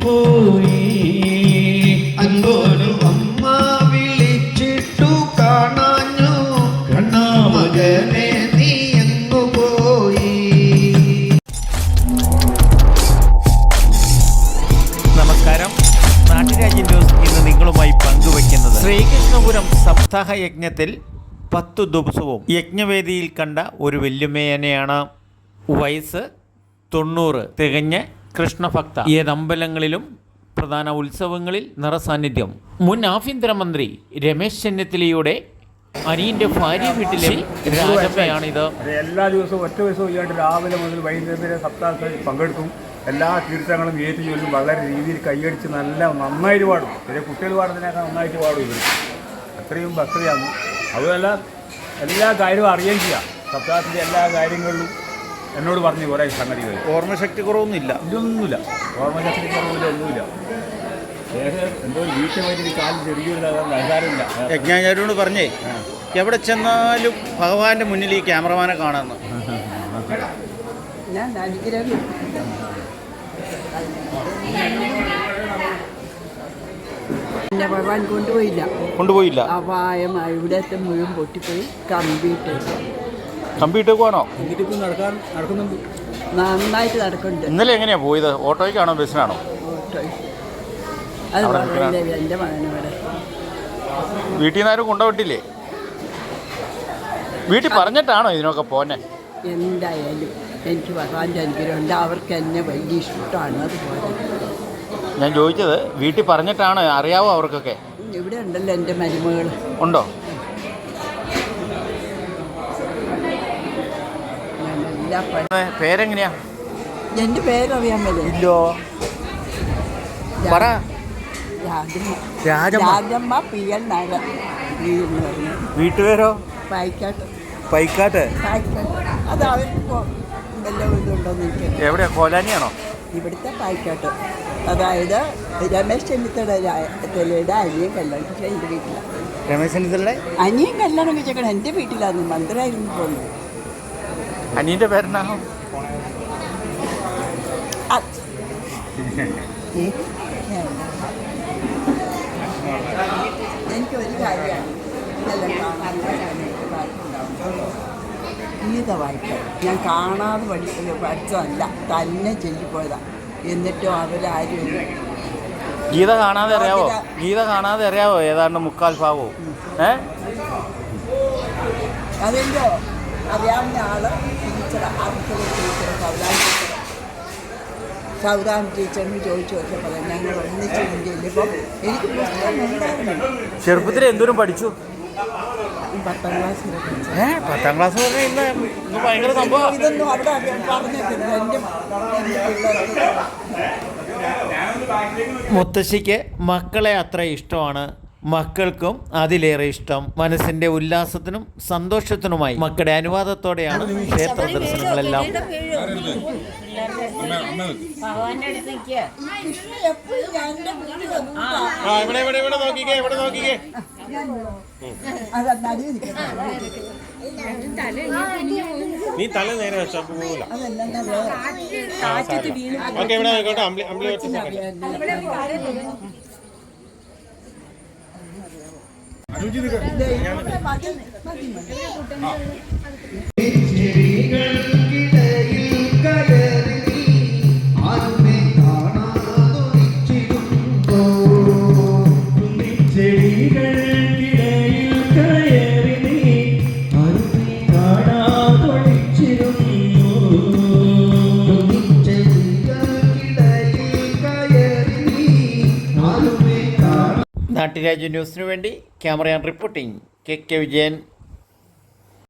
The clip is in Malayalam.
പോയി അൻപോലും അമ്മ വിളിച്ചിട്ടു കാണാഞ്ഞു കണ്ണാ മകനെ നീ എങ്ങു പോയി. നമസ്കാരം. നാട്ടുരാജ്യ ന്യൂസ് ഇന്ന് നിങ്ങളുമായി പങ്കുവയ്ക്കുന്നത് ശ്രീകൃഷ്ണപുരം സപ്താഹ യജ്ഞത്തിൽ 10 ദിവസവും യജ്ഞവേദിയിൽ കണ്ട ഒരു വല്യമ്മേനെയാണ്. വയസ്സ് 90 തികഞ്ഞ കൃഷ്ണഭക്ത. ഏതമ്പലങ്ങളിലും പ്രധാന ഉത്സവങ്ങളിൽ നിറസാന്നിധ്യം. മുൻ ആഭ്യന്തരമന്ത്രി രമേശ് ചെന്നിത്തലയുടെ അനിയൻ്റെ ഭാര്യ വീട്ടിലെ രാജമ്മയാണിത്. എല്ലാ ദിവസവും ഒറ്റ ദിവസവും ഇല്ലാണ്ട് രാവിലെ മുതൽ വൈകുന്നേരം വരെ സപ്താഹത്തിൽ പങ്കെടുക്കും. എല്ലാ കീർത്തനങ്ങളും ഏറ്റു ചൊല്ലും. വളരെ രീതിയിൽ കൈയടിച്ച് നന്നായിട്ട് പാടും. പിന്നെ കുട്ടികൾ പാടുന്നതിനൊക്കെ നന്നായിട്ട് പാടും. ഇവർ അത്രയും ഭക്തയാണ്. അതുമല്ല എല്ലാ കാര്യവും അറിയുകയും ചെയ്യാം. സപ്താഹത്തിൻ്റെ എല്ലാ കാര്യങ്ങളിലും എന്നോട് പറഞ്ഞു കുറേ സംഗതികൾ. ഓർമ്മശക്തി കുറവൊന്നുമില്ല, ഇതൊന്നുമില്ല. ഓർമ്മശക്തി കുറവില്ല, ഒന്നുമില്ല. എന്തോ ഒരു വീഴ്ചമായിട്ട് കാലിൽ ചെറിയൊരു ആധാരമില്ല. യജ്ഞാചാര്യോട് പറഞ്ഞേ എവിടെ ചെന്നാലും ഭഗവാന്റെ മുന്നിൽ ഈ ക്യാമറമാനെ കാണാമെന്ന്. ഞാൻ അനുഗ്രഹം പിന്നെ ഭഗവാൻ കൊണ്ടുപോയില്ല. അപായമായി ഇവിടത്തെ മുഴുവൻ പൊട്ടിപ്പോയി. കമ്പിയിട്ട് പോകാനോ? നടക്കുന്നുണ്ട്, നന്നായിട്ട് നടക്കുന്നുണ്ട്. ഇന്നലെ എങ്ങനെയാ പോയത്? ഓട്ടോയ്ക്കാണോ ബസ്സിനാണോ? ഓട്ടോ. അത് പറയില്ലേ എൻ്റെ മകനവിടെ. വീട്ടിൽ നിന്ന് ആരും കൊണ്ടുപോയിട്ടില്ലേ? വീട്ടിൽ പറഞ്ഞിട്ടാണോ ഇതിനൊക്കെ പോന്നെ? എന്തായാലും എനിക്ക് ഭഗവാന്റെ അനുഗ്രഹമുണ്ട്. അവർക്ക് എന്നെ വലിയ ഇഷ്ടമാണ്. അതുപോലെ ഞാൻ ചോദിച്ചത് വീട്ടിൽ പറഞ്ഞിട്ടാണ്. അറിയാവോ അവർക്കൊക്കെ? ഇവിടെ ഉണ്ടല്ലോ എൻ്റെ മരുമകൾ. ഉണ്ടോ? പേരെങ്ങനെയാ? എൻ്റെ പേരറിയാൻ പറ്റില്ല. ഇല്ലോ പറ. രാജമ്മ PL നഗർ. വീട്ടുപേരോ? പൈക്കാട്ട്. അത് അവർക്ക് വല്ല ഇതുണ്ടോന്ന് എനിക്ക്. എവിടെയാ? കോലാനിയാണോ? ഇവിടുത്തെ പായ്ക്കാട്ട്. അതായത് രമേശ് ചെന്നിത്തലയുടെ അനിയൻ കല്യാണം കഴിച്ച എൻ്റെ വീട്ടിലാണ്. രമേശ് ചെന്നിത്തലയുടെ അനിയൻ കല്യാണം കഴിച്ചേക്കണം എൻ്റെ വീട്ടിലാണ്. മന്ത്രിയായിരുന്നു തോന്നുന്നു. അനിയൻ്റെ പേരെന്നാണോ? എനിക്കൊരു കാര്യമാണ് ഗീത വായിക്കാൻ. ഞാൻ കാണാതെ പഠിച്ചതല്ല, തന്നെ ചൊല്ലിപ്പോയതാണ്. എന്നിട്ടും അവരാരും ഗീത കാണാതെ അറിയാവോ? ഗീത കാണാതെ അറിയാവോ? ഏതാണ്ട് 3/4 ഭാഗവും. അതെന്തോ അറിയാവുന്ന ആള് ടീച്ചർ സൗദാം ടീച്ചറിന് ചോദിച്ചു വെച്ചപ്പോൾ ഞങ്ങൾ ഒന്നിച്ച് ചെല്ലുമ്പോൾ എനിക്ക് പുസ്തകം. ചെറുപ്പത്തിൽ എന്തോരം പഠിച്ചു? 10ാം ക്ലാസ്സിൽ. 10ാം ക്ലാസ് പറഞ്ഞാൽ ഇന്ന് ഭയങ്കര സംഭവം. ഇതൊന്നും അവിടെ പറഞ്ഞേക്കുന്നത് എൻ്റെ മുത്തശ്ശിക്ക് മക്കളെ അത്ര ഇഷ്ടമാണ്. മക്കൾക്കും അതിലേറെ ഇഷ്ടം. മനസ്സിന്റെ ഉല്ലാസത്തിനും സന്തോഷത്തിനുമായി മക്കളുടെ അനുവാദത്തോടെയാണ് ക്ഷേത്ര ദർശനങ്ങളെല്ലാം. നീ തല നേരെ വെച്ചാൽ പോകൂല. നാട്ടുരാജ്യ ന്യൂസിനു വേണ്ടി ക്യാമറ റിപ്പോർട്ടിംഗ് KK വിജയൻ.